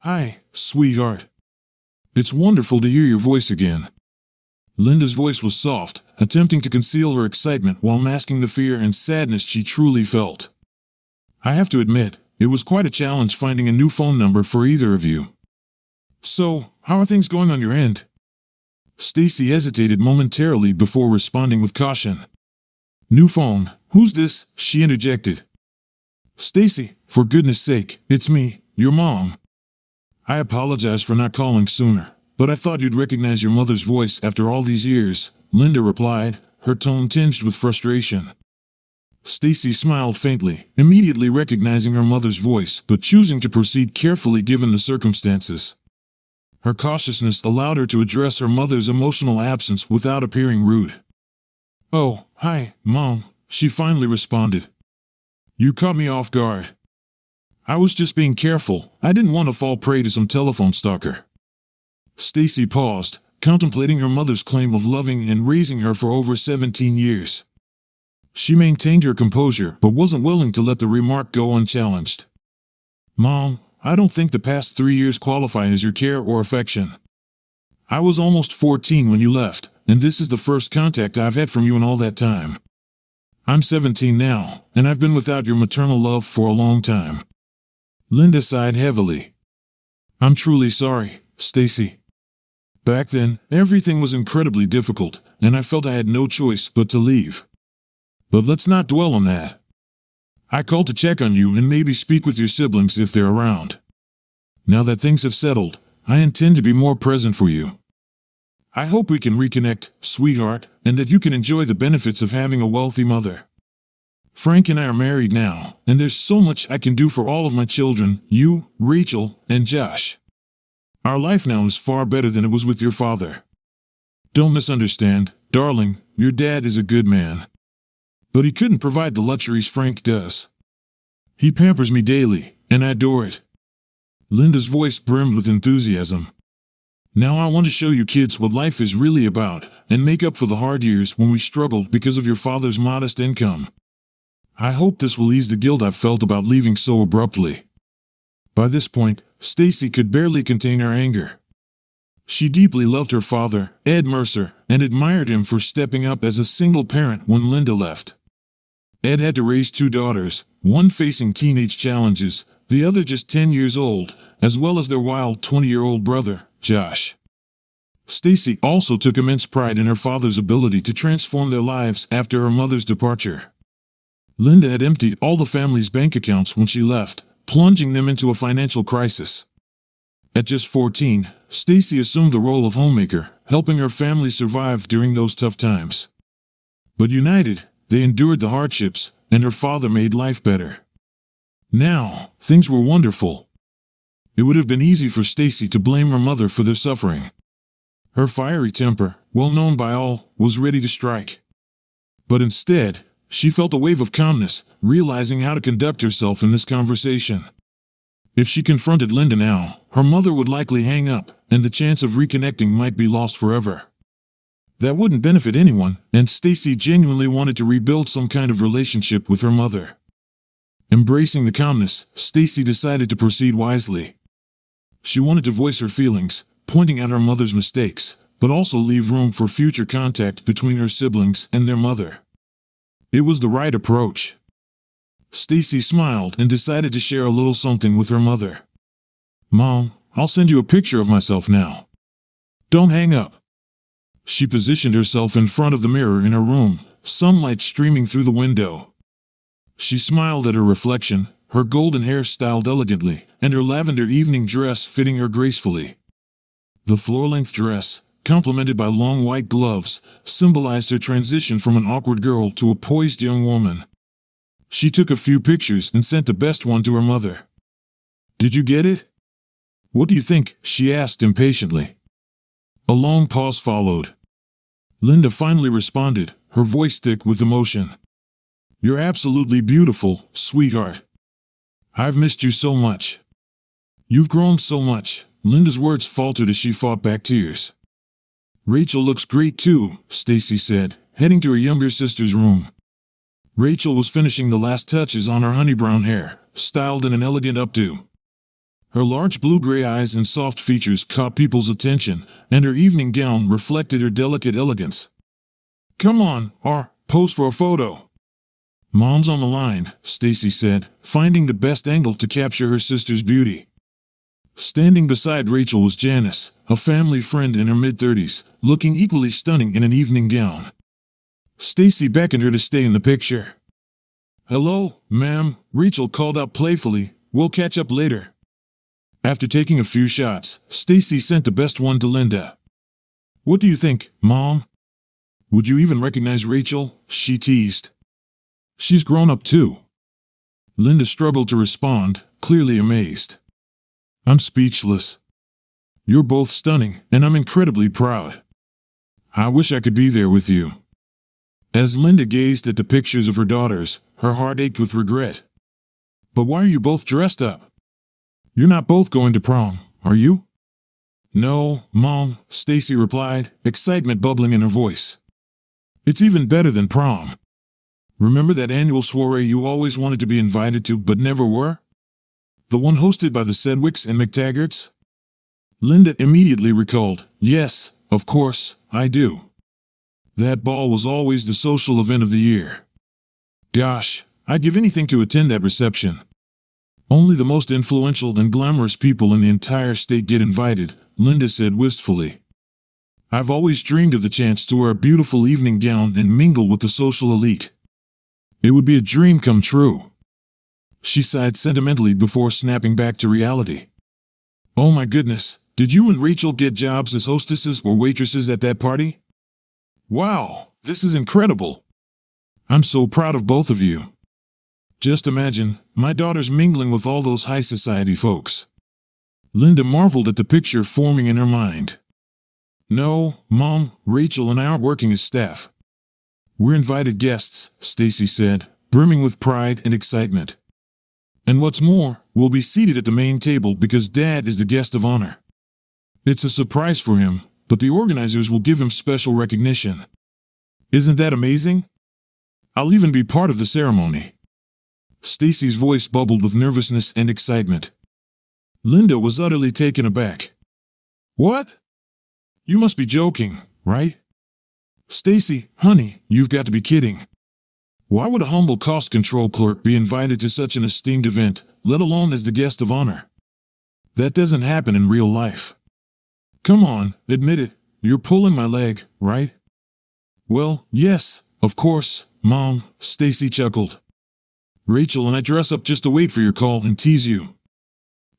Hi, sweetheart. It's wonderful to hear your voice again. Linda's voice was soft, attempting to conceal her excitement while masking the fear and sadness she truly felt. I have to admit, it was quite a challenge finding a new phone number for either of you. So, how are things going on your end? Stacy hesitated momentarily before responding with caution. New phone, who's this? She interjected. Stacy, for goodness sake, it's me, your mom. I apologize for not calling sooner, but I thought you'd recognize your mother's voice after all these years, Linda replied, her tone tinged with frustration. Stacy smiled faintly, immediately recognizing her mother's voice, but choosing to proceed carefully given the circumstances. Her cautiousness allowed her to address her mother's emotional absence without appearing rude. Oh, hi, Mom, she finally responded. You caught me off guard. I was just being careful. I didn't want to fall prey to some telephone stalker. Stacy paused, contemplating her mother's claim of loving and raising her for over 17 years. She maintained her composure but wasn't willing to let the remark go unchallenged. Mom, I don't think the past 3 years qualify as your care or affection. I was almost 14 when you left, and this is the first contact I've had from you in all that time. I'm 17 now, and I've been without your maternal love for a long time. Linda sighed heavily. I'm truly sorry, Stacy. Back then, everything was incredibly difficult, and I felt I had no choice but to leave. But let's not dwell on that. I called to check on you and maybe speak with your siblings if they're around. Now that things have settled, I intend to be more present for you. I hope we can reconnect, sweetheart, and that you can enjoy the benefits of having a wealthy mother. Frank and I are married now, and there's so much I can do for all of my children, you, Rachel, and Josh. Our life now is far better than it was with your father. Don't misunderstand, darling, your dad is a good man. But he couldn't provide the luxuries Frank does. He pampers me daily, and I adore it. Linda's voice brimmed with enthusiasm. Now I want to show you kids what life is really about, and make up for the hard years when we struggled because of your father's modest income. I hope this will ease the guilt I've felt about leaving so abruptly. By this point, Stacy could barely contain her anger. She deeply loved her father, Ed Mercer, and admired him for stepping up as a single parent when Linda left. Ed had to raise 2 daughters, one facing teenage challenges, the other just 10 years old, as well as their wild 20-year-old brother, Josh. Stacy also took immense pride in her father's ability to transform their lives after her mother's departure. Linda had emptied all the family's bank accounts when she left, plunging them into a financial crisis. At just 14, Stacy assumed the role of homemaker, helping her family survive during those tough times. But united, they endured the hardships, and her father made life better. Now, things were wonderful. It would have been easy for Stacy to blame her mother for their suffering. Her fiery temper, well known by all, was ready to strike. But instead, she felt a wave of calmness, realizing how to conduct herself in this conversation. If she confronted Linda now, her mother would likely hang up, and the chance of reconnecting might be lost forever. That wouldn't benefit anyone, and Stacy genuinely wanted to rebuild some kind of relationship with her mother. Embracing the calmness, Stacy decided to proceed wisely. She wanted to voice her feelings, pointing out her mother's mistakes, but also leave room for future contact between her siblings and their mother. It was the right approach. Stacy smiled and decided to share a little something with her mother. Mom, I'll send you a picture of myself now. Don't hang up. She positioned herself in front of the mirror in her room, sunlight streaming through the window. She smiled at her reflection, her golden hair styled elegantly, and her lavender evening dress fitting her gracefully. The floor-length dress, complemented by long white gloves, symbolized her transition from an awkward girl to a poised young woman. She took a few pictures and sent the best one to her mother. Did you get it? What do you think? She asked impatiently. A long pause followed. Linda finally responded, her voice thick with emotion. You're absolutely beautiful, sweetheart. I've missed you so much. You've grown so much. Linda's words faltered as she fought back tears. Rachel looks great too, Stacy said, heading to her younger sister's room. Rachel was finishing the last touches on her honey brown hair, styled in an elegant updo. Her large blue-gray eyes and soft features caught people's attention, and her evening gown reflected her delicate elegance. "Come on, pose for a photo." "Mom's on the line," Stacy said, finding the best angle to capture her sister's beauty. Standing beside Rachel was Janice, a family friend in her mid-30s, looking equally stunning in an evening gown. Stacy beckoned her to stay in the picture. "Hello, ma'am," Rachel called out playfully. "We'll catch up later." After taking a few shots, Stacy sent the best one to Linda. "What do you think, Mom? Would you even recognize Rachel?" she teased. "She's grown up too." Linda struggled to respond, clearly amazed. "I'm speechless. You're both stunning, and I'm incredibly proud. I wish I could be there with you." As Linda gazed at the pictures of her daughters, her heart ached with regret. "But why are you both dressed up? You're not both going to prom, are you?" "No, Mom," Stacy replied, excitement bubbling in her voice. "It's even better than prom. Remember that annual soiree you always wanted to be invited to but never were? The one hosted by the Sedgwicks and McTaggarts?" Linda immediately recalled, "Yes, of course, I do. That ball was always the social event of the year. Gosh, I'd give anything to attend that reception. Only the most influential and glamorous people in the entire state get invited," Linda said wistfully. "I've always dreamed of the chance to wear a beautiful evening gown and mingle with the social elite. It would be a dream come true." She sighed sentimentally before snapping back to reality. "Oh my goodness, did you and Rachel get jobs as hostesses or waitresses at that party? Wow, this is incredible. I'm so proud of both of you. Just imagine, my daughter's mingling with all those high society folks." Linda marveled at the picture forming in her mind. "No, Mom, Rachel and I aren't working as staff. We're invited guests," Stacy said, brimming with pride and excitement. "And what's more, we'll be seated at the main table because Dad is the guest of honor. It's a surprise for him, but the organizers will give him special recognition. Isn't that amazing? I'll even be part of the ceremony." Stacy's voice bubbled with nervousness and excitement. Linda was utterly taken aback. "What? You must be joking, right? Stacy, honey, you've got to be kidding. Why would a humble cost control clerk be invited to such an esteemed event, let alone as the guest of honor? That doesn't happen in real life. Come on, admit it, you're pulling my leg, right?" "Well, yes, of course, Mom," Stacy chuckled. "Rachel and I dress up just to wait for your call and tease you."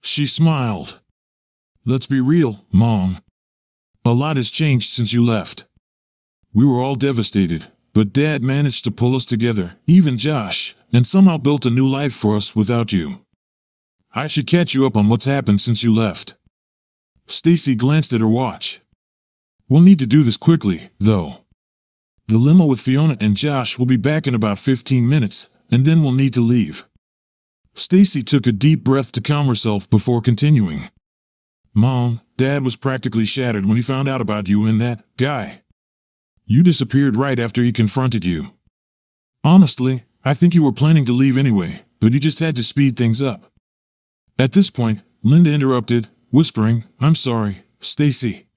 She smiled. "Let's be real, Mom. A lot has changed since you left. We were all devastated, but Dad managed to pull us together, even Josh, and somehow built a new life for us without you. I should catch you up on what's happened since you left." Stacy glanced at her watch. "We'll need to do this quickly, though. The limo with Fiona and Josh will be back in about 15 minutes, and then we'll need to leave." Stacy took a deep breath to calm herself before continuing. "Mom, Dad was practically shattered when he found out about you and that guy. You disappeared right after he confronted you. Honestly, I think you were planning to leave anyway, but you just had to speed things up." At this point, Linda interrupted, whispering, "I'm sorry, Stacy.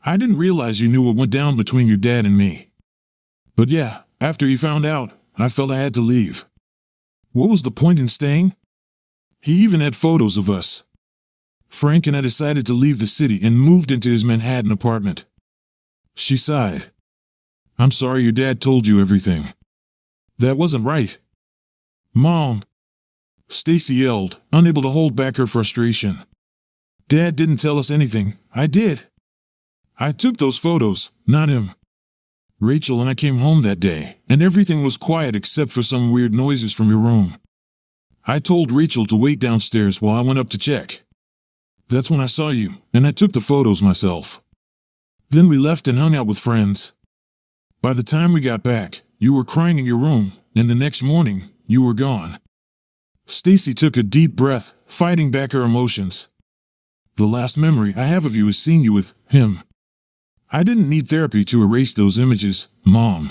I didn't realize you knew what went down between your dad and me. But yeah, after he found out, I felt I had to leave. What was the point in staying? He even had photos of us. Frank and I decided to leave the city and moved into his Manhattan apartment." She sighed. "I'm sorry your dad told you everything. That wasn't right." "Mom!" Stacy yelled, unable to hold back her frustration. "Dad didn't tell us anything. I did. I took those photos, not him. Rachel and I came home that day, and everything was quiet except for some weird noises from your room. I told Rachel to wait downstairs while I went up to check. That's when I saw you, and I took the photos myself. Then we left and hung out with friends. By the time we got back, you were crying in your room, and the next morning, you were gone." Stacy took a deep breath, fighting back her emotions. "The last memory I have of you is seeing you with him. I didn't need therapy to erase those images, Mom.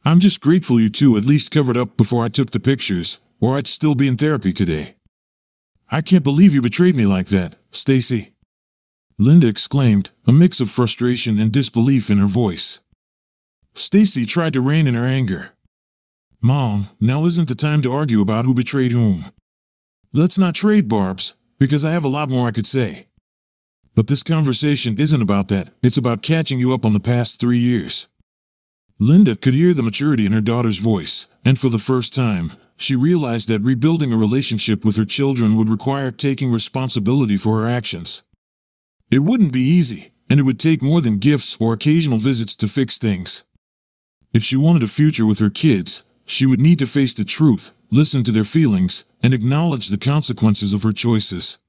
I'm just grateful you two at least covered up before I took the pictures, or I'd still be in therapy today. I can't believe you betrayed me like that, Stacy. Linda exclaimed, a mix of frustration and disbelief in her voice. Stacy tried to rein in her anger. Mom, now isn't the time to argue about who betrayed whom. Let's not trade barbs, because I have a lot more I could say. But this conversation isn't about that, it's about catching you up on the past 3 years. Linda could hear the maturity in her daughter's voice, and for the first time, she realized that rebuilding a relationship with her children would require taking responsibility for her actions. It wouldn't be easy, and it would take more than gifts or occasional visits to fix things. If she wanted a future with her kids, she would need to face the truth, listen to their feelings, and acknowledge the consequences of her choices.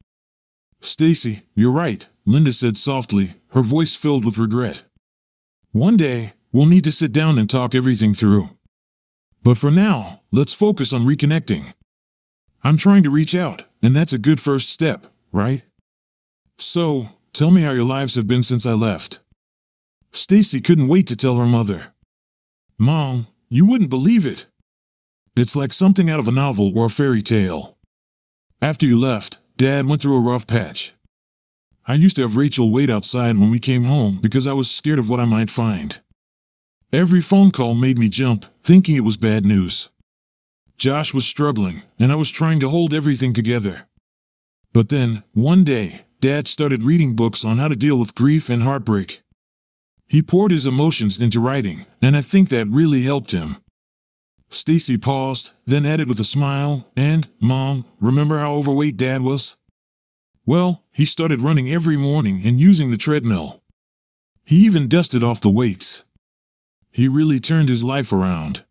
Stacy, you're right, Linda said softly, her voice filled with regret. One day, we'll need to sit down and talk everything through. But for now, let's focus on reconnecting. I'm trying to reach out, and that's a good first step, right? So, tell me how your lives have been since I left. Stacy couldn't wait to tell her mother. Mom, you wouldn't believe it. It's like something out of a novel or a fairy tale. After you left, Dad went through a rough patch. I used to have Rachel wait outside when we came home because I was scared of what I might find. Every phone call made me jump, thinking it was bad news. Josh was struggling, and I was trying to hold everything together. But then, one day, Dad started reading books on how to deal with grief and heartbreak. He poured his emotions into writing, and I think that really helped him. Stacy paused, then added with a smile, and, Mom, remember how overweight Dad was? Well, he started running every morning and using the treadmill. He even dusted off the weights. He really turned his life around.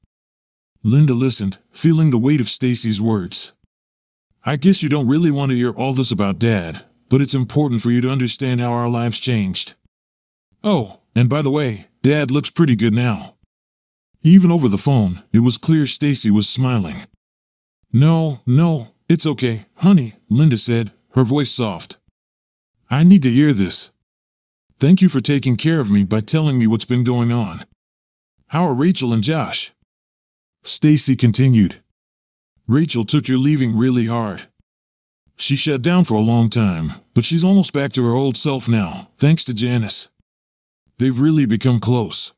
Linda listened, feeling the weight of Stacy's words. I guess you don't really want to hear all this about Dad, but it's important for you to understand how our lives changed. Oh, and by the way, Dad looks pretty good now. Even over the phone, it was clear Stacy was smiling. No, it's okay, honey, Linda said, her voice soft. I need to hear this. Thank you for taking care of me by telling me what's been going on. How are Rachel and Josh? Stacy continued. Rachel took your leaving really hard. She shut down for a long time, but she's almost back to her old self now, thanks to Janice. They've really become close.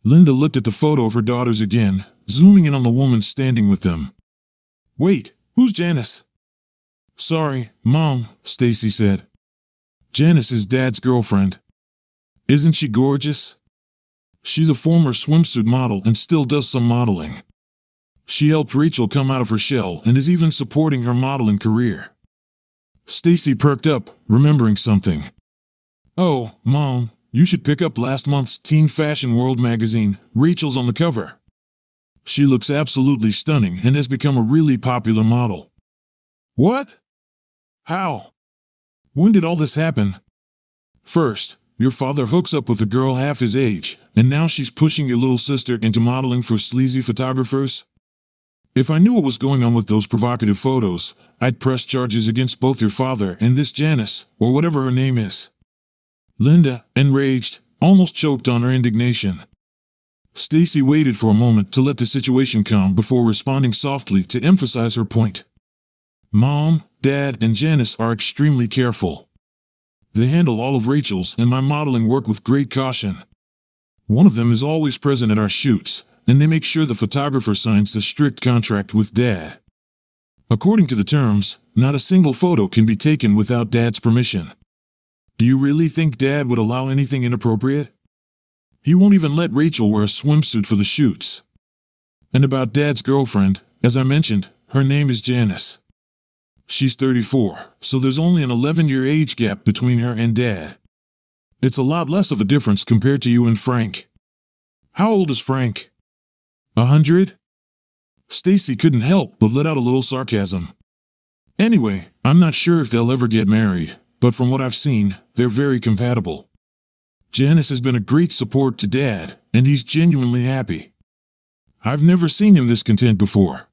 Linda looked at the photo of her daughters again, zooming in on the woman standing with them. Wait, who's Janice? Sorry, Mom, Stacy said. Janice is Dad's girlfriend. Isn't she gorgeous? She's a former swimsuit model and still does some modeling. She helped Rachel come out of her shell and is even supporting her modeling career. Stacy perked up, remembering something. Oh, Mom, you should pick up last month's Teen Fashion World magazine. Rachel's on the cover. She looks absolutely stunning and has become a really popular model. What? How? When did all this happen? First, your father hooks up with a girl half his age, and now she's pushing your little sister into modeling for sleazy photographers? If I knew what was going on with those provocative photos, I'd press charges against both your father and this Janice, or whatever her name is. Linda, enraged, almost choked on her indignation. Stacy waited for a moment to let the situation calm before responding softly to emphasize her point. Mom, Dad, and Janice are extremely careful. They handle all of Rachel's and my modeling work with great caution. One of them is always present at our shoots, and they make sure the photographer signs the strict contract with Dad. According to the terms, not a single photo can be taken without Dad's permission. Do you really think Dad would allow anything inappropriate? He won't even let Rachel wear a swimsuit for the shoots. And about Dad's girlfriend, as I mentioned, her name is Janice. She's 34, so there's only an 11-year age gap between her and Dad. It's a lot less of a difference compared to you and Frank. How old is Frank? 100? Stacy couldn't help but let out a little sarcasm. Anyway, I'm not sure if they'll ever get married, but from what I've seen, they're very compatible. Janice has been a great support to Dad, and he's genuinely happy. I've never seen him this content before.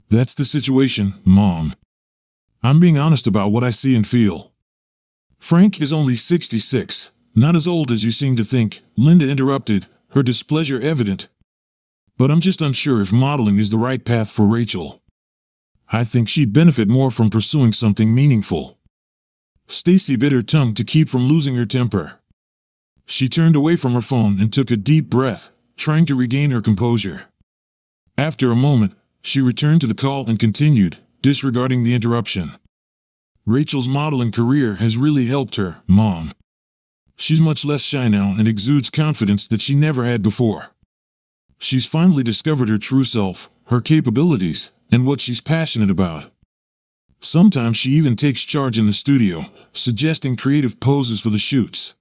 That's the situation, Mom. I'm being honest about what I see and feel. Frank is only 66, not as old as you seem to think, Linda interrupted, her displeasure evident. But I'm just unsure if modeling is the right path for Rachel. I think she'd benefit more from pursuing something meaningful." Stacy bit her tongue to keep from losing her temper. She turned away from her phone and took a deep breath, trying to regain her composure. After a moment, she returned to the call and continued, disregarding the interruption. "Rachel's modeling career has really helped her, Mom. She's much less shy now and exudes confidence that she never had before. She's finally discovered her true self, her capabilities, and what she's passionate about. Sometimes she even takes charge in the studio, suggesting creative poses for the shoots.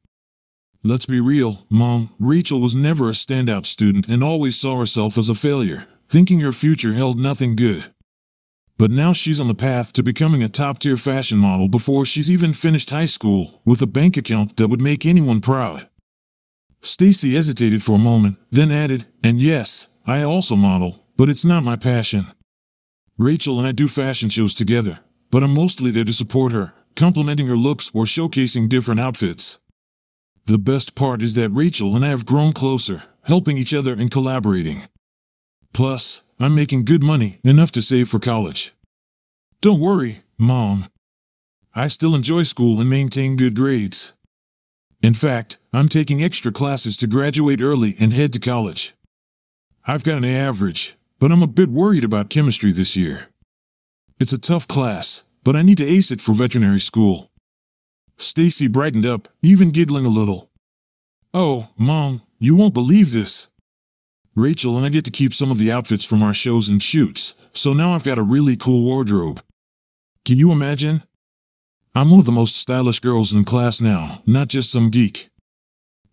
Let's be real, Mom, Rachel was never a standout student and always saw herself as a failure, thinking her future held nothing good. But now she's on the path to becoming a top-tier fashion model before she's even finished high school, with a bank account that would make anyone proud." Stacy hesitated for a moment, then added, "And yes, I also model, but it's not my passion. Rachel and I do fashion shows together, but I'm mostly there to support her, complimenting her looks or showcasing different outfits. The best part is that Rachel and I have grown closer, helping each other and collaborating. Plus, I'm making good money, enough to save for college. Don't worry, Mom. I still enjoy school and maintain good grades. In fact, I'm taking extra classes to graduate early and head to college. I've got an A average, but I'm a bit worried about chemistry this year. It's a tough class, but I need to ace it for veterinary school." Stacy brightened up, even giggling a little. "Oh, Mom, you won't believe this. Rachel and I get to keep some of the outfits from our shows and shoots, so now I've got a really cool wardrobe. Can you imagine? I'm one of the most stylish girls in class now, not just some geek.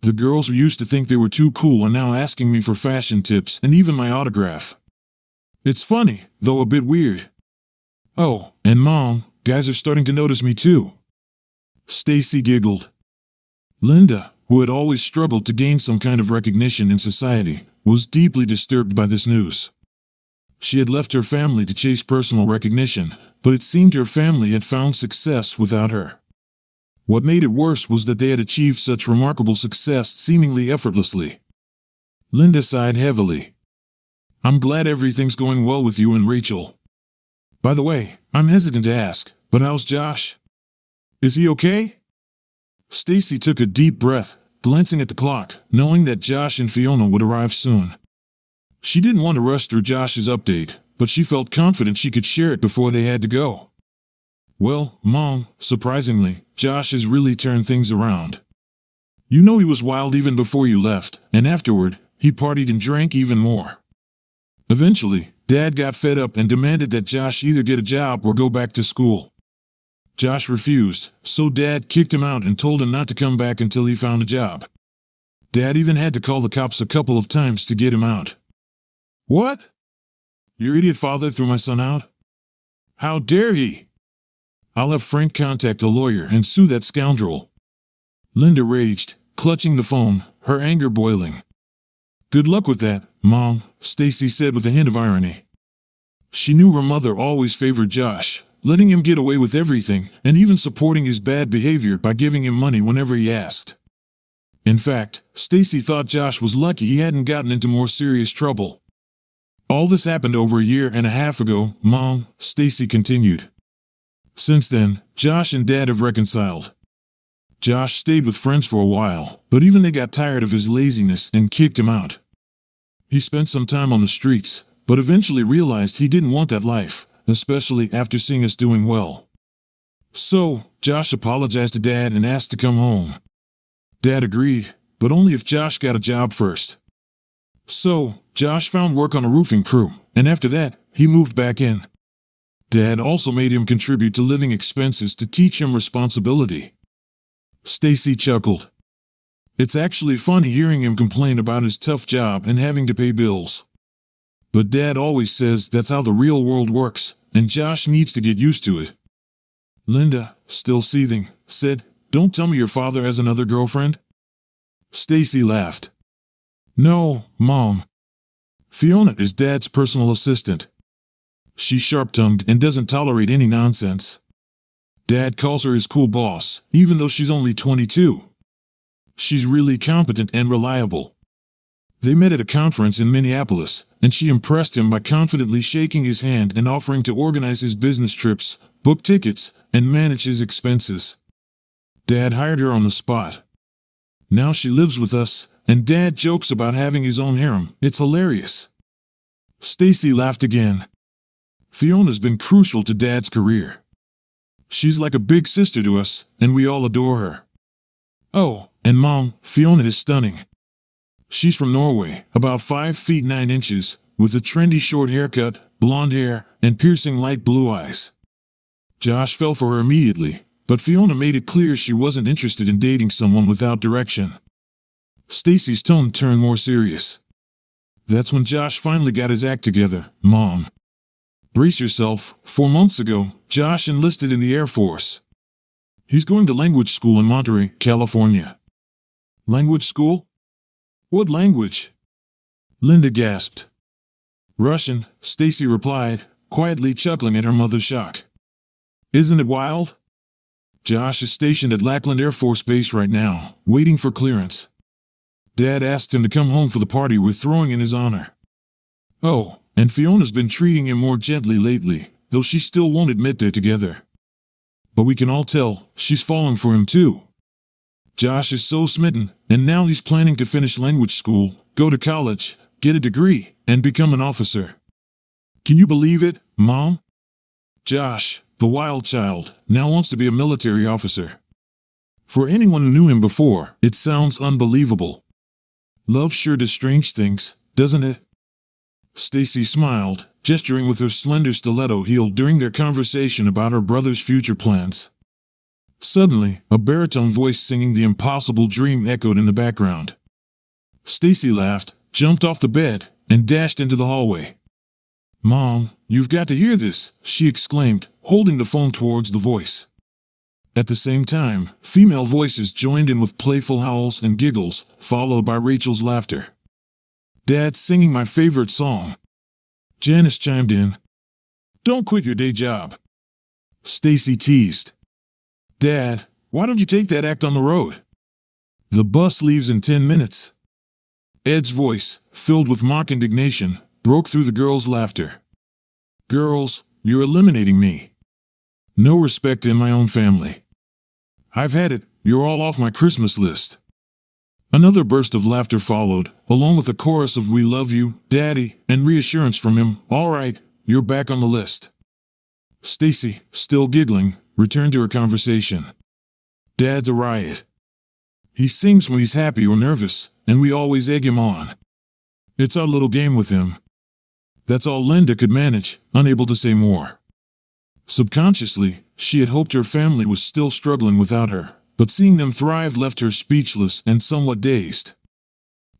The girls who used to think they were too cool are now asking me for fashion tips and even my autograph. It's funny, though a bit weird. Oh, and Mom, guys are starting to notice me too." Stacy giggled. Linda, who had always struggled to gain some kind of recognition in society, was deeply disturbed by this news. She had left her family to chase personal recognition, but it seemed her family had found success without her. What made it worse was that they had achieved such remarkable success seemingly effortlessly. Linda sighed heavily. "I'm glad everything's going well with you and Rachel. By the way, I'm hesitant to ask, but how's Josh? Is he okay?" Stacy took a deep breath, glancing at the clock, knowing that Josh and Fiona would arrive soon. She didn't want to rush through Josh's update, but she felt confident she could share it before they had to go. "Well, Mom, surprisingly, Josh has really turned things around. You know he was wild even before you left, and afterward, he partied and drank even more. Eventually, Dad got fed up and demanded that Josh either get a job or go back to school. Josh refused, so Dad kicked him out and told him not to come back until he found a job. Dad even had to call the cops a couple of times to get him out." "What? Your idiot father threw my son out? How dare he? I'll have Frank contact a lawyer and sue that scoundrel." Linda raged, clutching the phone, her anger boiling. "Good luck with that, Mom," Stacy said with a hint of irony. She knew her mother always favored Josh, letting him get away with everything, and even supporting his bad behavior by giving him money whenever he asked. In fact, Stacy thought Josh was lucky he hadn't gotten into more serious trouble. "All this happened over a year and a half ago, Mom," Stacy continued. "Since then, Josh and Dad have reconciled. Josh stayed with friends for a while, but even they got tired of his laziness and kicked him out. He spent some time on the streets, but eventually realized he didn't want that life, especially after seeing us doing well. So, Josh apologized to Dad and asked to come home. Dad agreed, but only if Josh got a job first. So, Josh found work on a roofing crew, and after that, he moved back in. Dad also made him contribute to living expenses to teach him responsibility." Stacy chuckled. "It's actually funny hearing him complain about his tough job and having to pay bills. But Dad always says that's how the real world works, and Josh needs to get used to it." Linda, still seething, said, "Don't tell me your father has another girlfriend?" Stacy laughed. "No, Mom. Fiona is Dad's personal assistant. She's sharp-tongued and doesn't tolerate any nonsense. Dad calls her his cool boss, even though she's only 22. She's really competent and reliable. They met at a conference in Minneapolis, and she impressed him by confidently shaking his hand and offering to organize his business trips, book tickets, and manage his expenses. Dad hired her on the spot. Now she lives with us, and Dad jokes about having his own harem. It's hilarious. Stacy laughed again. Fiona's been crucial to Dad's career. She's like a big sister to us, and we all adore her. Oh, and Mom, Fiona is stunning. She's from Norway, about 5 feet 9 inches, with a trendy short haircut, blonde hair, and piercing light blue eyes. Josh fell for her immediately, but Fiona made it clear she wasn't interested in dating someone without direction. Stacy's tone turned more serious. That's when Josh finally got his act together. Mom. Brace yourself, 4 months ago, Josh enlisted in the Air Force. He's going to language school in Monterey, California. Language school? What language? Linda gasped. Russian, Stacy replied, quietly chuckling at her mother's shock. Isn't it wild? Josh is stationed at Lackland Air Force Base right now, waiting for clearance. Dad asked him to come home for the party we're throwing in his honor. Oh, and Fiona's been treating him more gently lately, though she still won't admit they're together. But we can all tell, she's falling for him too. Josh is so smitten, and now he's planning to finish language school, go to college, get a degree, and become an officer. Can you believe it, Mom? Josh, the wild child, now wants to be a military officer. For anyone who knew him before, it sounds unbelievable. Love sure does strange things, doesn't it? Stacy smiled, gesturing with her slender stiletto heel during their conversation about her brother's future plans. Suddenly, a baritone voice singing The Impossible Dream echoed in the background. Stacy laughed, jumped off the bed, and dashed into the hallway. Mom, you've got to hear this, she exclaimed, holding the phone towards the voice. At the same time, female voices joined in with playful howls and giggles, followed by Rachel's laughter. Dad's singing my favorite song. Janice chimed in. Don't quit your day job. Stacy teased. Dad, why don't you take that act on the road? The bus leaves in 10 minutes. Ed's voice, filled with mock indignation, broke through the girls' laughter. Girls, you're eliminating me. No respect in my own family. I've had it, you're all off my Christmas list. Another burst of laughter followed, along with a chorus of "We love you, Daddy," and reassurance from him, "All right, you're back on the list." Stacy, still giggling, returned to her conversation. Dad's a riot. He sings when he's happy or nervous, and we always egg him on. It's our little game with him. That's all Linda could manage, unable to say more. Subconsciously, she had hoped her family was still struggling without her, but seeing them thrive left her speechless and somewhat dazed.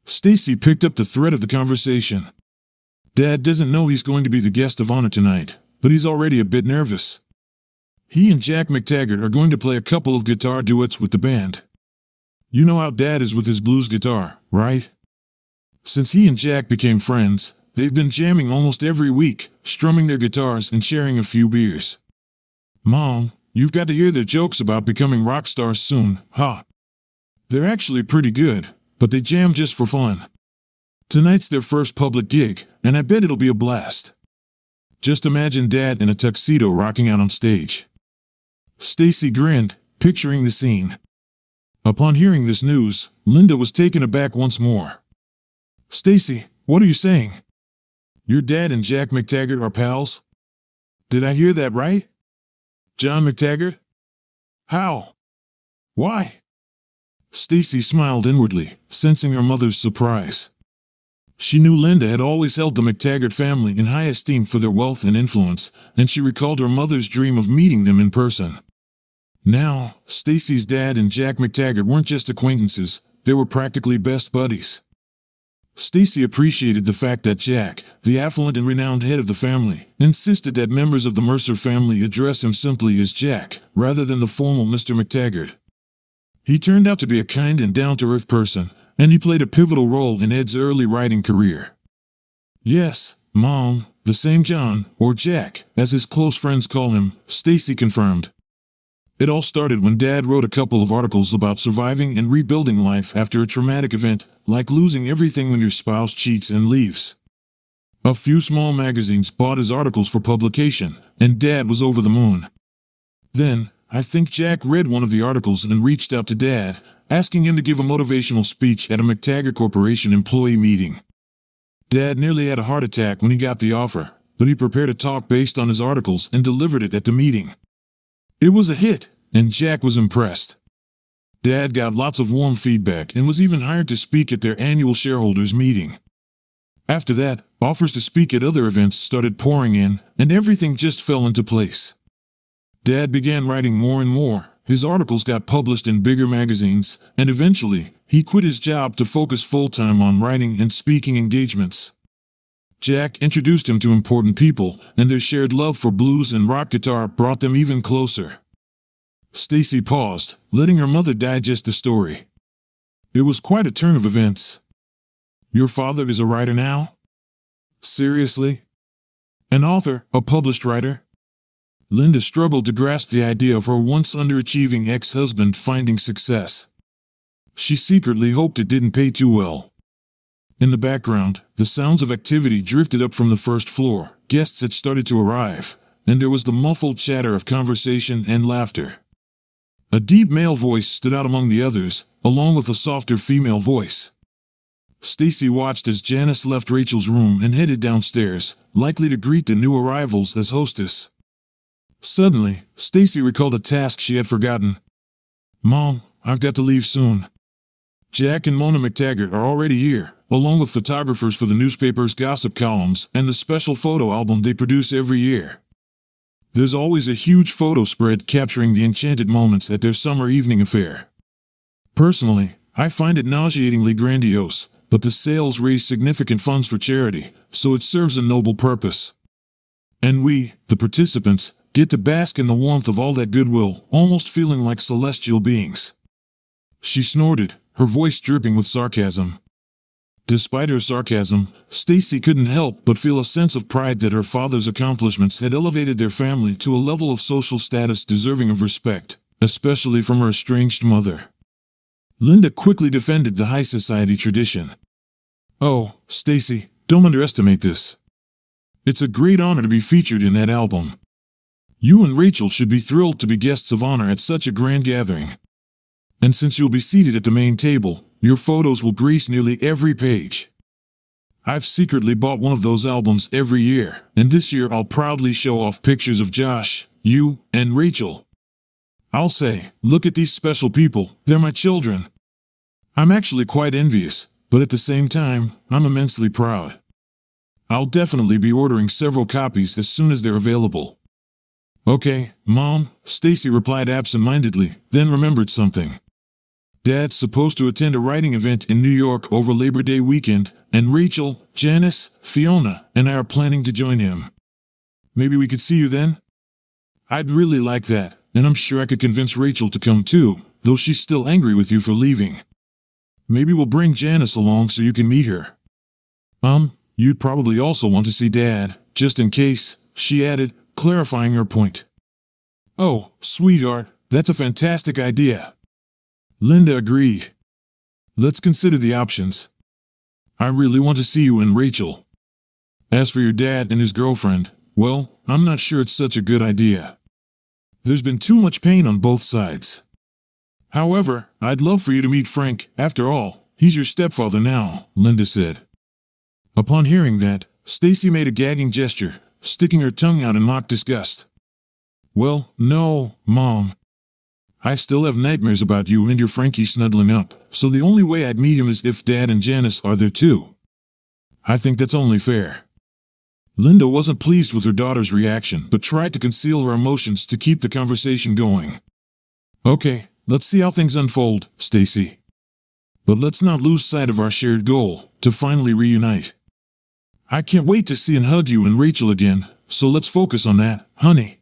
Stacy picked up the thread of the conversation. Dad doesn't know he's going to be the guest of honor tonight, but he's already a bit nervous. He and Jack McTaggart are going to play a couple of guitar duets with the band. You know how Dad is with his blues guitar, right? Since he and Jack became friends, they've been jamming almost every week, strumming their guitars and sharing a few beers. Mom, you've got to hear their jokes about becoming rock stars soon, huh? They're actually pretty good, but they jam just for fun. Tonight's their first public gig, and I bet it'll be a blast. Just imagine Dad in a tuxedo rocking out on stage. Stacy grinned, picturing the scene. Upon hearing this news, Linda was taken aback once more. Stacy, what are you saying? Your dad and Jack McTaggart are pals? Did I hear that right? John McTaggart? How? Why? Stacy smiled inwardly, sensing her mother's surprise. She knew Linda had always held the McTaggart family in high esteem for their wealth and influence, and she recalled her mother's dream of meeting them in person. Now, Stacy's dad and Jack McTaggart weren't just acquaintances, they were practically best buddies. Stacy appreciated the fact that Jack, the affluent and renowned head of the family, insisted that members of the Mercer family address him simply as Jack, rather than the formal Mr. McTaggart. He turned out to be a kind and down-to-earth person, and he played a pivotal role in Ed's early writing career. Yes, Mom, the same John, or Jack, as his close friends call him, Stacy confirmed. It all started when Dad wrote a couple of articles about surviving and rebuilding life after a traumatic event, like losing everything when your spouse cheats and leaves. A few small magazines bought his articles for publication, and Dad was over the moon. Then, I think Jack read one of the articles and reached out to Dad, asking him to give a motivational speech at a McTaggart Corporation employee meeting. Dad nearly had a heart attack when he got the offer, but he prepared a talk based on his articles and delivered it at the meeting. It was a hit, and Jack was impressed. Dad got lots of warm feedback and was even hired to speak at their annual shareholders meeting. After that, offers to speak at other events started pouring in, and everything just fell into place. Dad began writing more and more, his articles got published in bigger magazines, and eventually, he quit his job to focus full-time on writing and speaking engagements. Jack introduced him to important people, and their shared love for blues and rock guitar brought them even closer. Stacy paused, letting her mother digest the story. It was quite a turn of events. Your father is a writer now? Seriously? An author, a published writer? Linda struggled to grasp the idea of her once underachieving ex-husband finding success. She secretly hoped it didn't pay too well. In the background, the sounds of activity drifted up from the first floor. Guests had started to arrive, and there was the muffled chatter of conversation and laughter. A deep male voice stood out among the others, along with a softer female voice. Stacy watched as Janice left Rachel's room and headed downstairs, likely to greet the new arrivals as hostess. Suddenly, Stacy recalled a task she had forgotten. Mom, I've got to leave soon. Jack and Mona McTaggart are already here, along with photographers for the newspaper's gossip columns and the special photo album they produce every year. There's always a huge photo spread capturing the enchanted moments at their summer evening affair. Personally, I find it nauseatingly grandiose, but the sales raise significant funds for charity, so it serves a noble purpose. And we, the participants, get to bask in the warmth of all that goodwill, almost feeling like celestial beings. She snorted, her voice dripping with sarcasm. Despite her sarcasm, Stacy couldn't help but feel a sense of pride that her father's accomplishments had elevated their family to a level of social status deserving of respect, especially from her estranged mother. Linda quickly defended the high society tradition. Oh, Stacy, don't underestimate this. It's a great honor to be featured in that album. You and Rachel should be thrilled to be guests of honor at such a grand gathering. And since you'll be seated at the main table, your photos will grace nearly every page. I've secretly bought one of those albums every year, and this year I'll proudly show off pictures of Josh, you, and Rachel. I'll say, look at these special people, they're my children. I'm actually quite envious, but at the same time, I'm immensely proud. I'll definitely be ordering several copies as soon as they're available. Okay, Mom, Stacy replied absent-mindedly, then remembered something. Dad's supposed to attend a writing event in New York over Labor Day weekend, and Rachel, Janice, Fiona, and I are planning to join him. Maybe we could see you then? I'd really like that, and I'm sure I could convince Rachel to come too, though she's still angry with you for leaving. Maybe we'll bring Janice along so you can meet her. You'd probably also want to see Dad, just in case, she added, clarifying her point. Oh, sweetheart, that's a fantastic idea. Linda agreed. Let's consider the options. I really want to see you and Rachel. As for your dad and his girlfriend, well, I'm not sure it's such a good idea. There's been too much pain on both sides. However, I'd love for you to meet Frank. After all, he's your stepfather now, Linda said. Upon hearing that, Stacy made a gagging gesture, sticking her tongue out in mock disgust. Well, no, Mom. I still have nightmares about you and your Frankie snuggling up, so the only way I'd meet him is if Dad and Janice are there too. I think that's only fair. Linda wasn't pleased with her daughter's reaction, but tried to conceal her emotions to keep the conversation going. Okay, let's see how things unfold, Stacy. But let's not lose sight of our shared goal, to finally reunite. I can't wait to see and hug you and Rachel again, so let's focus on that, honey.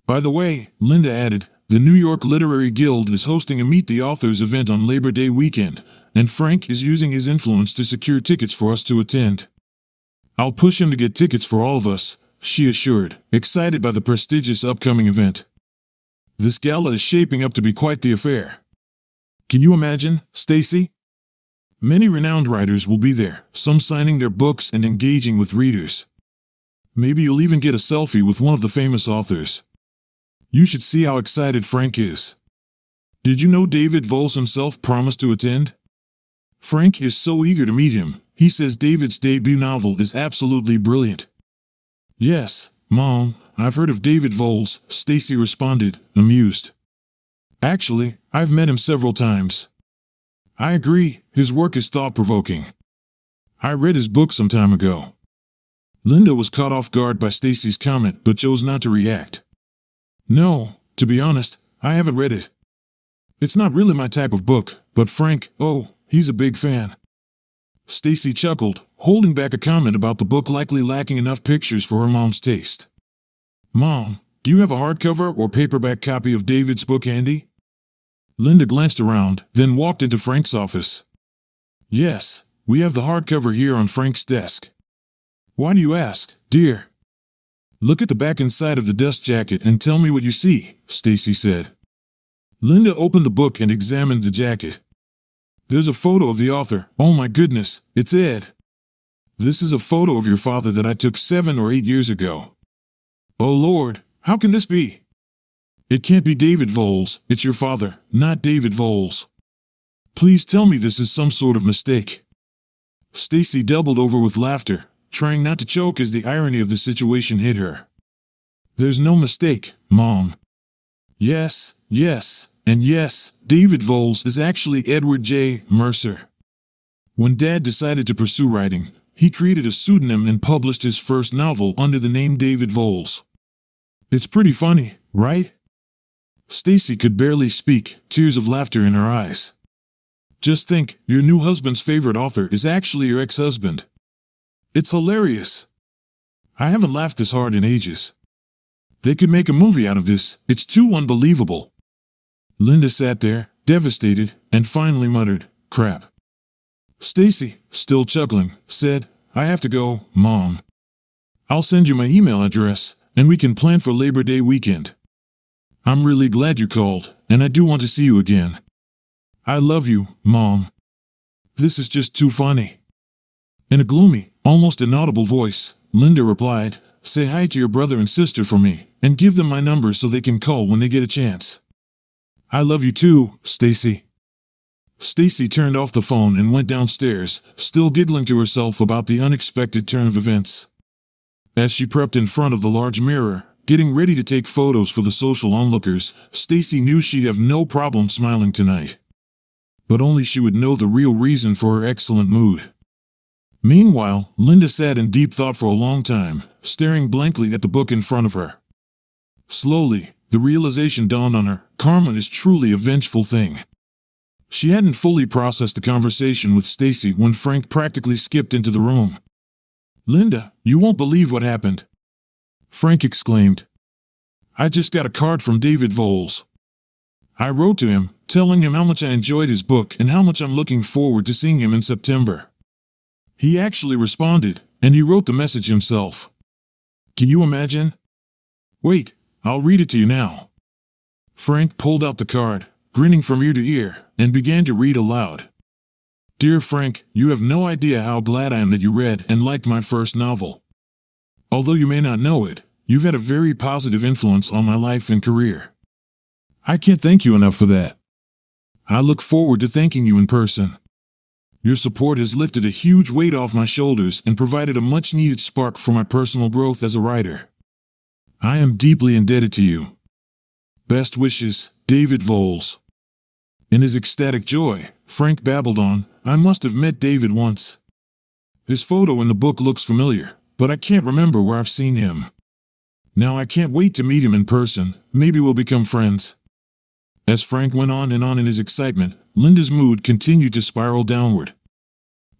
By the way, Linda added, the New York Literary Guild is hosting a Meet the Authors event on Labor Day weekend, and Frank is using his influence to secure tickets for us to attend. I'll push him to get tickets for all of us, she assured, excited by the prestigious upcoming event. This gala is shaping up to be quite the affair. Can you imagine, Stacy? Many renowned writers will be there, some signing their books and engaging with readers. Maybe you'll even get a selfie with one of the famous authors. You should see how excited Frank is. Did you know David Voles himself promised to attend? Frank is so eager to meet him. He says David's debut novel is absolutely brilliant. Yes, Mom, I've heard of David Voles, Stacy responded, amused. Actually, I've met him several times. I agree, his work is thought-provoking. I read his book some time ago. Linda was caught off guard by Stacy's comment but chose not to react. No, to be honest, I haven't read it. It's not really my type of book, but Frank, oh, he's a big fan. Stacy chuckled, holding back a comment about the book likely lacking enough pictures for her mom's taste. Mom, do you have a hardcover or paperback copy of David's book handy? Linda glanced around, then walked into Frank's office. Yes, we have the hardcover here on Frank's desk. Why do you ask, dear? Look at the back and side of the dust jacket and tell me what you see, Stacy said. Linda opened the book and examined the jacket. There's a photo of the author. Oh my goodness, it's Ed. This is a photo of your father that I took 7 or 8 years ago. Oh Lord, how can this be? It can't be David Voles, it's your father, not David Voles. Please tell me this is some sort of mistake. Stacy doubled over with laughter, trying not to choke as the irony of the situation hit her. There's no mistake, Mom. Yes, and yes, David Voles is actually Edward J. Mercer. When Dad decided to pursue writing, he created a pseudonym and published his first novel under the name David Voles. It's pretty funny, right? Stacy could barely speak, tears of laughter in her eyes. Just think, your new husband's favorite author is actually your ex-husband. It's hilarious. I haven't laughed this hard in ages. They could make a movie out of this, it's too unbelievable. Linda sat there, devastated, and finally muttered, crap. Stacy, still chuckling, said, I have to go, Mom. I'll send you my email address, and we can plan for Labor Day weekend. I'm really glad you called, and I do want to see you again. I love you, Mom. This is just too funny. In a gloomy, almost inaudible voice, Linda replied, say hi to your brother and sister for me, and give them my number so they can call when they get a chance. I love you too, Stacy. Stacy turned off the phone and went downstairs, still giggling to herself about the unexpected turn of events. As she prepped in front of the large mirror, getting ready to take photos for the social onlookers, Stacy knew she'd have no problem smiling tonight. But only she would know the real reason for her excellent mood. Meanwhile, Linda sat in deep thought for a long time, staring blankly at the book in front of her. Slowly, the realization dawned on her, karma is truly a vengeful thing. She hadn't fully processed the conversation with Stacy when Frank practically skipped into the room. Linda, you won't believe what happened. Frank exclaimed. I just got a card from David Voles. I wrote to him, telling him how much I enjoyed his book and how much I'm looking forward to seeing him in September. He actually responded, and he wrote the message himself. Can you imagine? Wait, I'll read it to you now. Frank pulled out the card, grinning from ear to ear, and began to read aloud. Dear Frank, you have no idea how glad I am that you read and liked my first novel. Although you may not know it, you've had a very positive influence on my life and career. I can't thank you enough for that. I look forward to thanking you in person. Your support has lifted a huge weight off my shoulders and provided a much-needed spark for my personal growth as a writer. I am deeply indebted to you. Best wishes, David Voles. In his ecstatic joy, Frank babbled on, I must have met David once. His photo in the book looks familiar, but I can't remember where I've seen him. Now I can't wait to meet him in person, maybe we'll become friends. As Frank went on in his excitement, Linda's mood continued to spiral downward.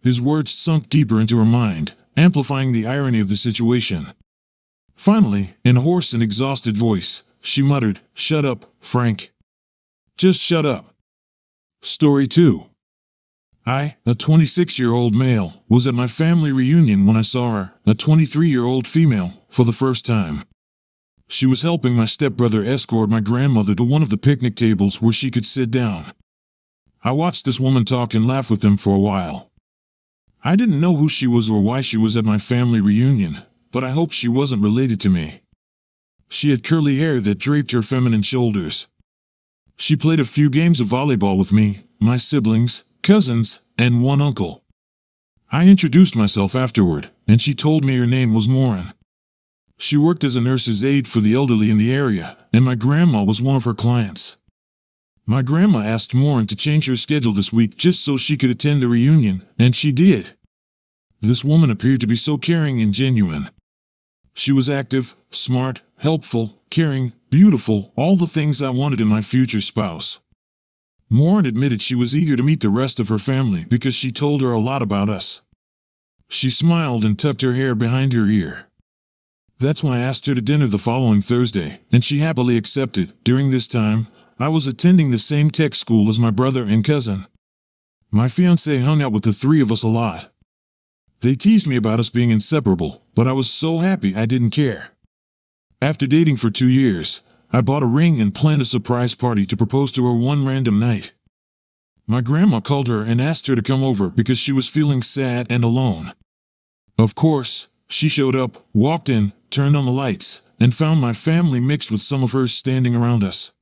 His words sunk deeper into her mind, amplifying the irony of the situation. Finally, in a hoarse and exhausted voice, she muttered, Shut up, Frank. Just shut up. Story 2. I, a 26-year-old male, was at my family reunion when I saw her, a 23-year-old female, for the first time. She was helping my stepbrother escort my grandmother to one of the picnic tables where she could sit down. I watched this woman talk and laugh with them for a while. I didn't know who she was or why she was at my family reunion, but I hoped she wasn't related to me. She had curly hair that draped her feminine shoulders. She played a few games of volleyball with me, my siblings, cousins, and one uncle. I introduced myself afterward, and she told me her name was Maureen. She worked as a nurse's aide for the elderly in the area, and my grandma was one of her clients. My grandma asked Maureen to change her schedule this week just so she could attend the reunion, and she did. This woman appeared to be so caring and genuine. She was active, smart, helpful, caring, beautiful, all the things I wanted in my future spouse. Maureen admitted she was eager to meet the rest of her family because she told her a lot about us. She smiled and tucked her hair behind her ear. That's when I asked her to dinner the following Thursday, and she happily accepted. During this time, I was attending the same tech school as my brother and cousin. My fiancé hung out with the three of us a lot. They teased me about us being inseparable, but I was so happy I didn't care. After dating for 2 years, I bought a ring and planned a surprise party to propose to her one random night. My grandma called her and asked her to come over because she was feeling sad and alone. Of course, she showed up, walked in, turned on the lights, and found my family mixed with some of hers standing around us.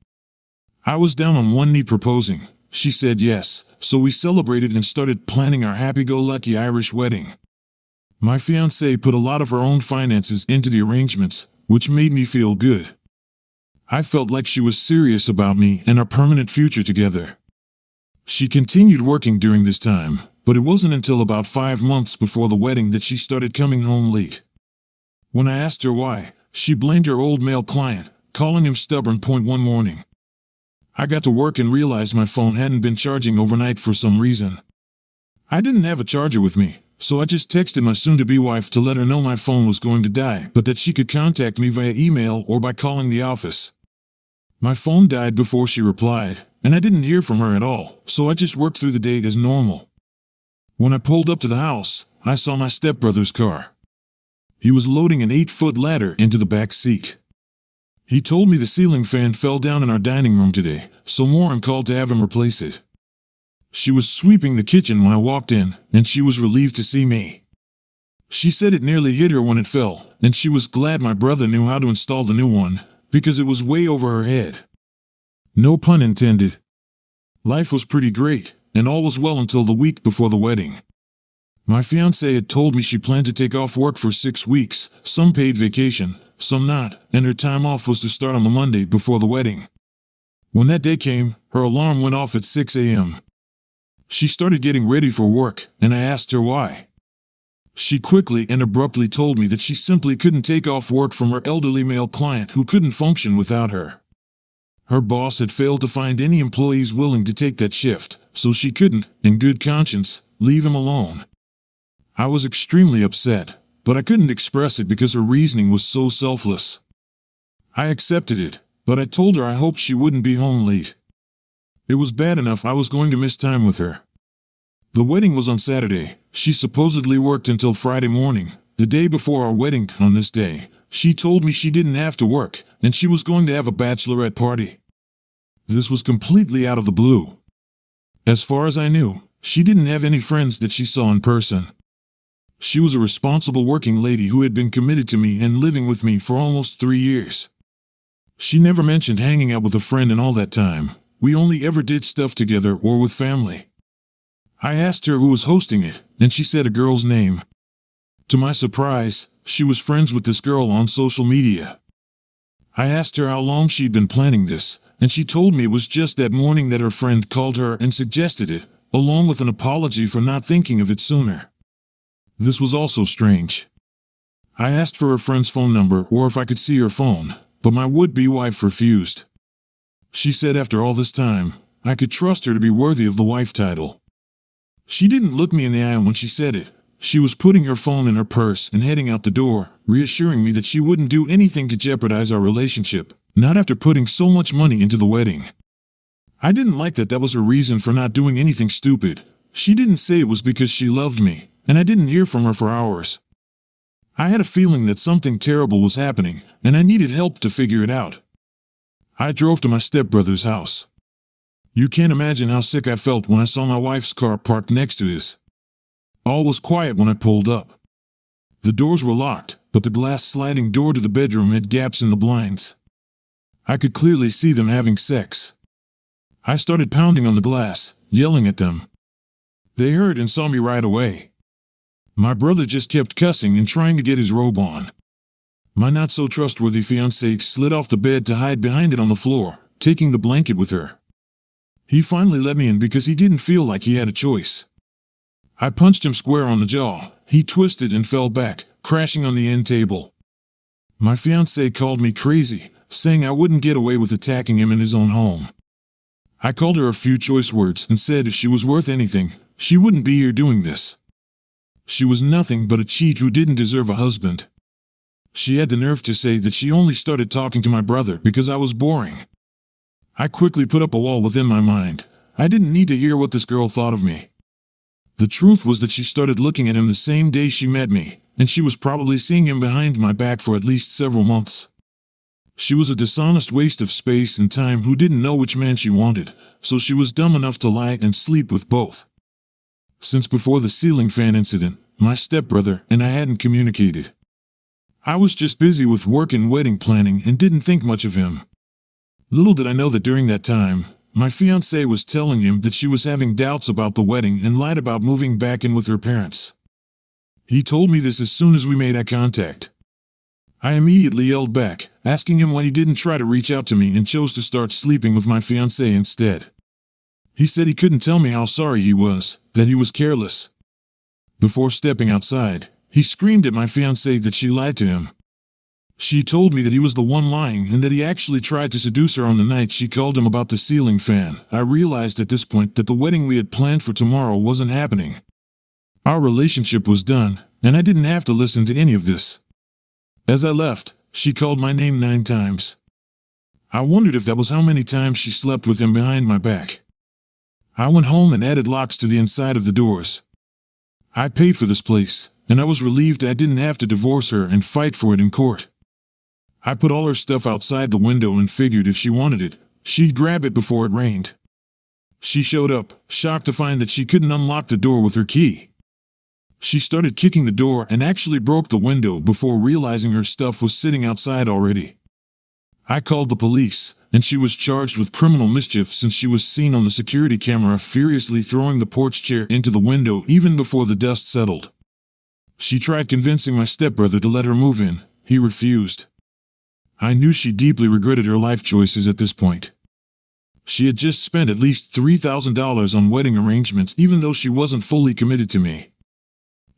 I was down on one knee proposing. She said yes, so we celebrated and started planning our happy-go-lucky Irish wedding. My fiancée put a lot of her own finances into the arrangements, which made me feel good. I felt like she was serious about me and our permanent future together. She continued working during this time, but it wasn't until about 5 months before the wedding that she started coming home late. When I asked her why, she blamed her old male client, calling him stubborn. One morning, I got to work and realized my phone hadn't been charging overnight for some reason. I didn't have a charger with me, so I just texted my soon-to-be wife to let her know my phone was going to die, but that she could contact me via email or by calling the office. My phone died before she replied, and I didn't hear from her at all, so I just worked through the day as normal. When I pulled up to the house, I saw my stepbrother's car. He was loading an 8-foot ladder into the back seat. He told me the ceiling fan fell down in our dining room today, so Maureen called to have him replace it. She was sweeping the kitchen when I walked in, and she was relieved to see me. She said it nearly hit her when it fell, and she was glad my brother knew how to install the new one, because it was way over her head. No pun intended. Life was pretty great, and all was well until the week before the wedding. My fiancée had told me she planned to take off work for 6 weeks, some paid vacation, some not, and her time off was to start on the Monday before the wedding. When that day came, her alarm went off at 6 a.m. She started getting ready for work, and I asked her why. She quickly and abruptly told me that she simply couldn't take off work from her elderly male client who couldn't function without her. Her boss had failed to find any employees willing to take that shift, so she couldn't, in good conscience, leave him alone. I was extremely upset, but I couldn't express it because her reasoning was so selfless. I accepted it, but I told her I hoped she wouldn't be home late. It was bad enough I was going to miss time with her. The wedding was on Saturday. She supposedly worked until Friday morning, the day before our wedding. On this day, she told me she didn't have to work, and she was going to have a bachelorette party. This was completely out of the blue. As far as I knew, she didn't have any friends that she saw in person. She was a responsible working lady who had been committed to me and living with me for almost 3 years. She never mentioned hanging out with a friend in all that time. We only ever did stuff together or with family. I asked her who was hosting it, and she said a girl's name. To my surprise, she was friends with this girl on social media. I asked her how long she'd been planning this, and she told me it was just that morning that her friend called her and suggested it, along with an apology for not thinking of it sooner. This was also strange. I asked for her friend's phone number or if I could see her phone, but my would-be wife refused. She said after all this time, I could trust her to be worthy of the wife title. She didn't look me in the eye when she said it. She was putting her phone in her purse and heading out the door, reassuring me that she wouldn't do anything to jeopardize our relationship, not after putting so much money into the wedding. I didn't like that was her reason for not doing anything stupid. She didn't say it was because she loved me, and I didn't hear from her for hours. I had a feeling that something terrible was happening, and I needed help to figure it out. I drove to my stepbrother's house. You can't imagine how sick I felt when I saw my wife's car parked next to his. All was quiet when I pulled up. The doors were locked, but the glass sliding door to the bedroom had gaps in the blinds. I could clearly see them having sex. I started pounding on the glass, yelling at them. They heard and saw me right away. My brother just kept cussing and trying to get his robe on. My not-so-trustworthy fiancée slid off the bed to hide behind it on the floor, taking the blanket with her. He finally let me in because he didn't feel like he had a choice. I punched him square on the jaw. He twisted and fell back, crashing on the end table. My fiancée called me crazy, saying I wouldn't get away with attacking him in his own home. I called her a few choice words and said if she was worth anything, she wouldn't be here doing this. She was nothing but a cheat who didn't deserve a husband. She had the nerve to say that she only started talking to my brother because I was boring. I quickly put up a wall within my mind. I didn't need to hear what this girl thought of me. The truth was that she started looking at him the same day she met me, and she was probably seeing him behind my back for at least several months. She was a dishonest waste of space and time who didn't know which man she wanted, so she was dumb enough to lie and sleep with both. Since before the ceiling fan incident, my stepbrother and I hadn't communicated. I was just busy with work and wedding planning and didn't think much of him. Little did I know that during that time, my fiancée was telling him that she was having doubts about the wedding and lied about moving back in with her parents. He told me this as soon as we made eye contact. I immediately yelled back, asking him why he didn't try to reach out to me and chose to start sleeping with my fiancée instead. He said he couldn't tell me how sorry he was, that he was careless. Before stepping outside, he screamed at my fiancée that she lied to him. She told me that he was the one lying and that he actually tried to seduce her on the night she called him about the ceiling fan. I realized at this point that the wedding we had planned for tomorrow wasn't happening. Our relationship was done, and I didn't have to listen to any of this. As I left, she called my name 9 times. I wondered if that was how many times she slept with him behind my back. I went home and added locks to the inside of the doors. I paid for this place, and I was relieved I didn't have to divorce her and fight for it in court. I put all her stuff outside the window and figured if she wanted it, she'd grab it before it rained. She showed up, shocked to find that she couldn't unlock the door with her key. She started kicking the door and actually broke the window before realizing her stuff was sitting outside already. I called the police, and she was charged with criminal mischief since she was seen on the security camera furiously throwing the porch chair into the window even before the dust settled. She tried convincing my stepbrother to let her move in. He refused. I knew she deeply regretted her life choices at this point. She had just spent at least $3,000 on wedding arrangements even though she wasn't fully committed to me.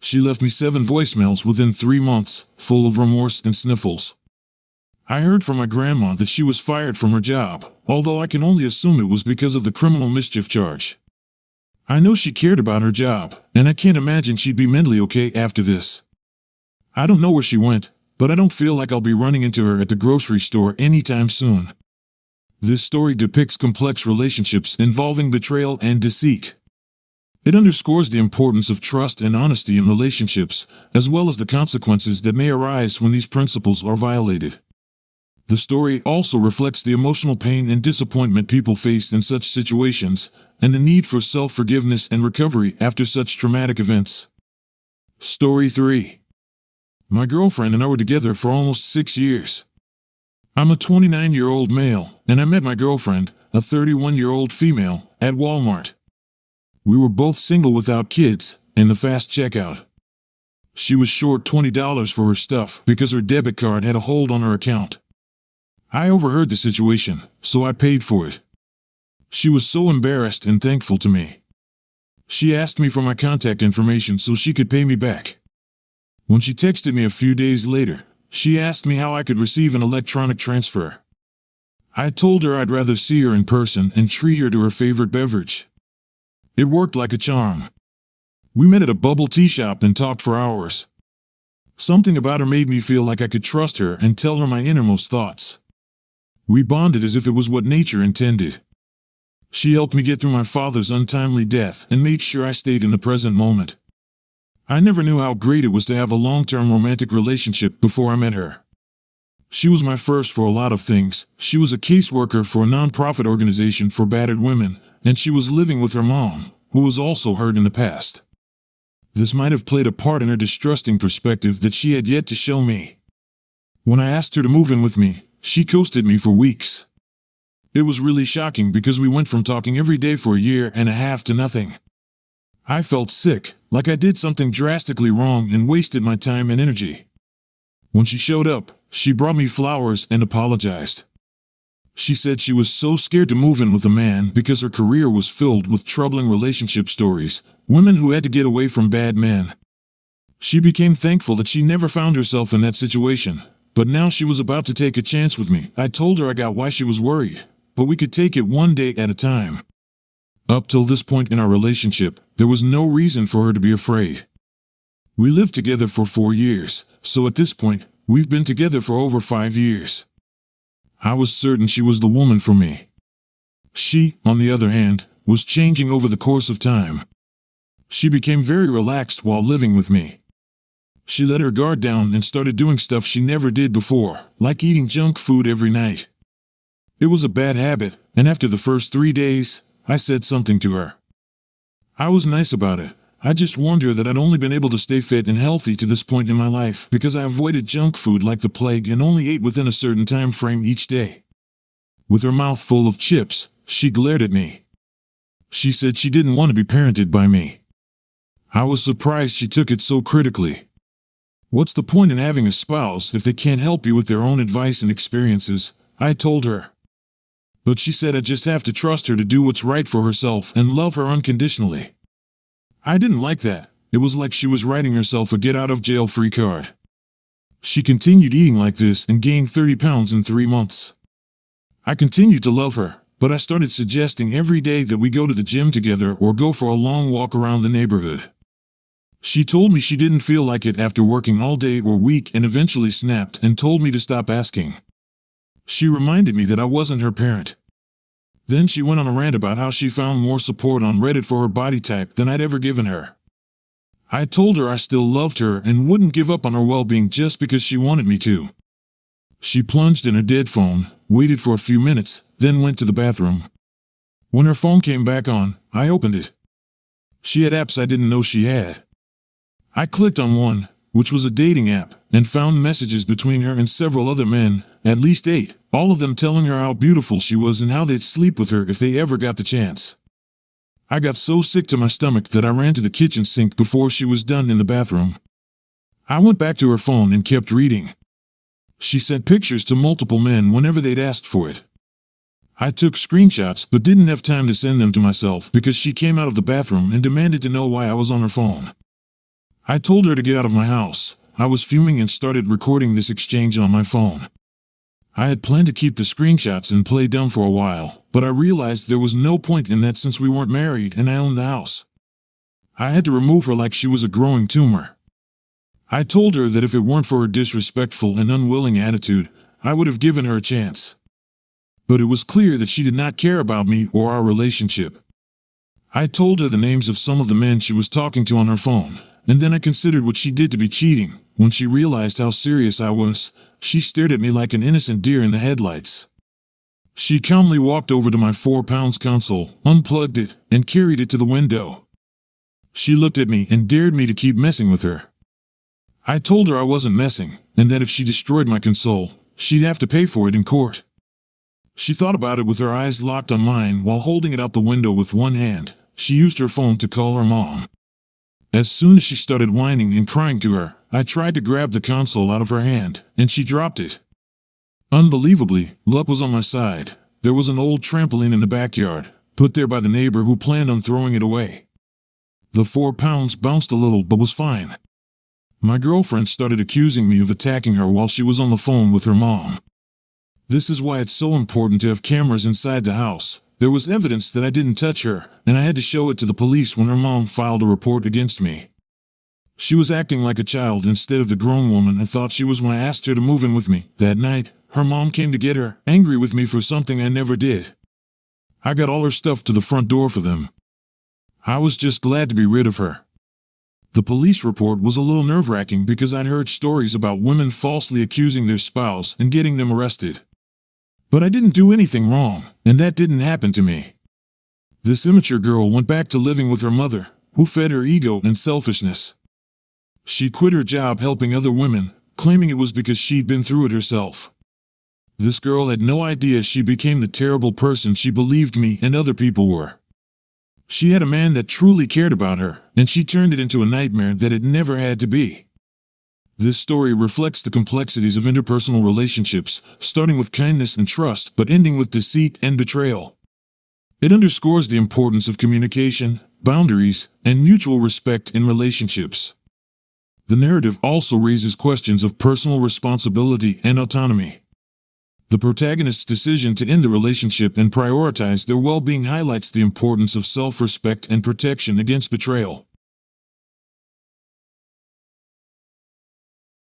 She left me 7 voicemails within 3 months, full of remorse and sniffles. I heard from my grandma that she was fired from her job, although I can only assume it was because of the criminal mischief charge. I know she cared about her job, and I can't imagine she'd be mentally okay after this. I don't know where she went, but I don't feel like I'll be running into her at the grocery store anytime soon. This story depicts complex relationships involving betrayal and deceit. It underscores the importance of trust and honesty in relationships, as well as the consequences that may arise when these principles are violated. The story also reflects the emotional pain and disappointment people face in such situations, and the need for self-forgiveness and recovery after such traumatic events. Story 3. My girlfriend and I were together for almost 6 years. I'm a 29-year-old male, and I met my girlfriend, a 31-year-old female, at Walmart. We were both single without kids, and the fast checkout. She was short $20 for her stuff because her debit card had a hold on her account. I overheard the situation, so I paid for it. She was so embarrassed and thankful to me. She asked me for my contact information so she could pay me back. When she texted me a few days later, she asked me how I could receive an electronic transfer. I told her I'd rather see her in person and treat her to her favorite beverage. It worked like a charm. We met at a bubble tea shop and talked for hours. Something about her made me feel like I could trust her and tell her my innermost thoughts. We bonded as if it was what nature intended. She helped me get through my father's untimely death and made sure I stayed in the present moment. I never knew how great it was to have a long-term romantic relationship before I met her. She was my first for a lot of things. She was a caseworker for a non-profit organization for battered women, and she was living with her mom, who was also hurt in the past. This might have played a part in her distrusting perspective that she had yet to show me. When I asked her to move in with me, she ghosted me for weeks. It was really shocking because we went from talking every day for a year and a half to nothing. I felt sick, like I did something drastically wrong and wasted my time and energy. When she showed up, she brought me flowers and apologized. She said she was so scared to move in with a man because her career was filled with troubling relationship stories, women who had to get away from bad men. She became thankful that she never found herself in that situation, but now she was about to take a chance with me. I told her I got why she was worried, but we could take it one day at a time. Up till this point in our relationship, there was no reason for her to be afraid. We lived together for 4 years, so at this point, we've been together for over 5 years. I was certain she was the woman for me. She, on the other hand, was changing over the course of time. She became very relaxed while living with me. She let her guard down and started doing stuff she never did before, like eating junk food every night. It was a bad habit, and after the first 3 days, I said something to her. I was nice about it. I just warned her that I'd only been able to stay fit and healthy to this point in my life because I avoided junk food like the plague and only ate within a certain time frame each day. With her mouth full of chips, she glared at me. She said she didn't want to be parented by me. I was surprised she took it so critically. What's the point in having a spouse if they can't help you with their own advice and experiences? I told her. But she said I just have to trust her to do what's right for herself and love her unconditionally. I didn't like that. It was like she was writing herself a get-out-of-jail-free card. She continued eating like this and gained 30 pounds in 3 months. I continued to love her, but I started suggesting every day that we go to the gym together or go for a long walk around the neighborhood. She told me she didn't feel like it after working all day or week and eventually snapped and told me to stop asking. She reminded me that I wasn't her parent. Then she went on a rant about how she found more support on Reddit for her body type than I'd ever given her. I told her I still loved her and wouldn't give up on her well-being just because she wanted me to. She plunged in her dead phone, waited for a few minutes, then went to the bathroom. When her phone came back on, I opened it. She had apps I didn't know she had. I clicked on one, which was a dating app, and found messages between her and several other men, at least 8, all of them telling her how beautiful she was and how they'd sleep with her if they ever got the chance. I got so sick to my stomach that I ran to the kitchen sink before she was done in the bathroom. I went back to her phone and kept reading. She sent pictures to multiple men whenever they'd asked for it. I took screenshots but didn't have time to send them to myself because she came out of the bathroom and demanded to know why I was on her phone. I told her to get out of my house. I was fuming and started recording this exchange on my phone. I had planned to keep the screenshots and play dumb for a while, but I realized there was no point in that since we weren't married and I owned the house. I had to remove her like she was a growing tumor. I told her that if it weren't for her disrespectful and unwilling attitude, I would have given her a chance. But it was clear that she did not care about me or our relationship. I told her the names of some of the men she was talking to on her phone, and then I considered what she did to be cheating. When she realized how serious I was, she stared at me like an innocent deer in the headlights. She calmly walked over to my 4-pound console, unplugged it, and carried it to the window. She looked at me and dared me to keep messing with her. I told her I wasn't messing, and that if she destroyed my console, she'd have to pay for it in court. She thought about it with her eyes locked on mine while holding it out the window with one hand. She used her phone to call her mom. As soon as she started whining and crying to her, I tried to grab the console out of her hand, and she dropped it. Unbelievably, luck was on my side. There was an old trampoline in the backyard, put there by the neighbor who planned on throwing it away. The 4 pounds bounced a little but was fine. My girlfriend started accusing me of attacking her while she was on the phone with her mom. This is why it's so important to have cameras inside the house. There was evidence that I didn't touch her, and I had to show it to the police when her mom filed a report against me. She was acting like a child instead of the grown woman I thought she was when I asked her to move in with me. That night, her mom came to get her, angry with me for something I never did. I got all her stuff to the front door for them. I was just glad to be rid of her. The police report was a little nerve-wracking because I'd heard stories about women falsely accusing their spouse and getting them arrested. But I didn't do anything wrong, and that didn't happen to me. This immature girl went back to living with her mother, who fed her ego and selfishness. She quit her job helping other women, claiming it was because she'd been through it herself. This girl had no idea she became the terrible person she believed me and other people were. She had a man that truly cared about her, and she turned it into a nightmare that it never had to be. This story reflects the complexities of interpersonal relationships, starting with kindness and trust but ending with deceit and betrayal. It underscores the importance of communication, boundaries, and mutual respect in relationships. The narrative also raises questions of personal responsibility and autonomy. The protagonist's decision to end the relationship and prioritize their well-being highlights the importance of self-respect and protection against betrayal.